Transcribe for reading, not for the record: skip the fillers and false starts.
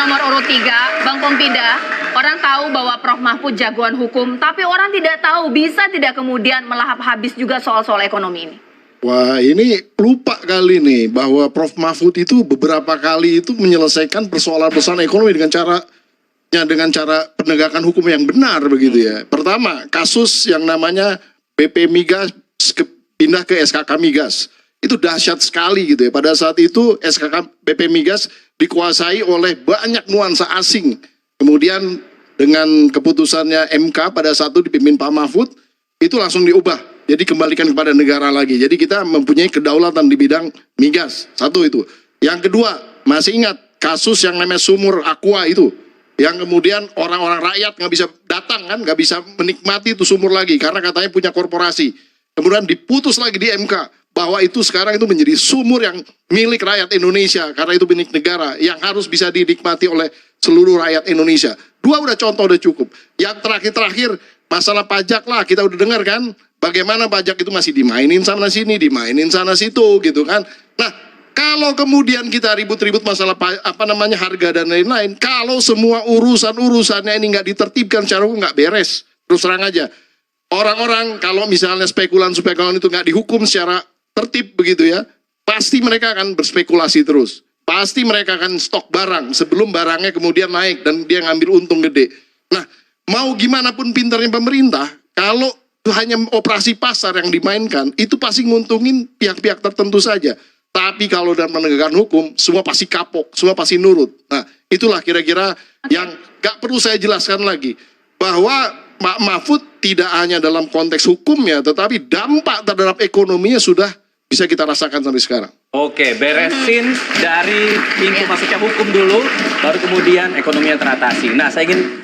nomor urut 3, Bang Pompida, orang tahu bahwa Prof. Mahfud jagoan hukum, tapi orang tidak tahu bisa tidak kemudian melahap habis juga soal-soal ekonomi ini. Wah, ini lupa kali nih bahwa Prof. Mahfud itu beberapa kali itu menyelesaikan persoalan-persoalan ekonomi dengan cara penegakan hukum yang benar begitu ya. Pertama, kasus yang namanya BP Migas pindah ke SKK Migas. Itu dahsyat sekali gitu ya. Pada saat itu SKK BP Migas dikuasai oleh banyak nuansa asing. Kemudian dengan keputusannya MK pada saat itu dipimpin Pak Mahfud, itu langsung diubah. Jadi kembalikan kepada negara lagi. Jadi kita mempunyai kedaulatan di bidang migas. Satu itu. Yang kedua, masih ingat kasus yang namanya sumur Aqua itu. Yang kemudian orang-orang rakyat nggak bisa datang kan, nggak bisa menikmati itu sumur lagi. Karena katanya punya korporasi. Kemudian diputus lagi di MK. Bahwa itu sekarang itu menjadi sumur yang milik rakyat Indonesia. Karena itu milik negara. Yang harus bisa dinikmati oleh seluruh rakyat Indonesia. Dua udah contoh udah cukup. Yang terakhir masalah pajak lah. Kita udah dengar kan. Bagaimana pajak itu masih dimainin sana sini. Dimainin sana situ gitu kan. Nah kalau kemudian kita ribut-ribut masalah harga dan lain-lain. Kalau semua urusannya ini nggak ditertibkan secara hukum nggak beres. Terus terang aja. Orang-orang kalau misalnya spekulan itu nggak dihukum secara tertib begitu ya, pasti mereka akan berspekulasi terus. Pasti mereka akan stok barang sebelum barangnya kemudian naik dan dia ngambil untung gede. Nah, mau gimana pun pintarnya pemerintah, kalau hanya operasi pasar yang dimainkan, itu pasti nguntungin pihak-pihak tertentu saja. Tapi kalau dalam penegakan hukum, semua pasti kapok, semua pasti nurut. Nah, itulah kira-kira yang gak perlu saya jelaskan lagi. Bahwa Pak Mahfud tidak hanya dalam konteks hukumnya, tetapi dampak terhadap ekonominya sudah bisa kita rasakan sampai sekarang. Oke, beresin dari pintu masuknya hukum dulu, baru kemudian ekonomi yang teratasi. Nah, saya ingin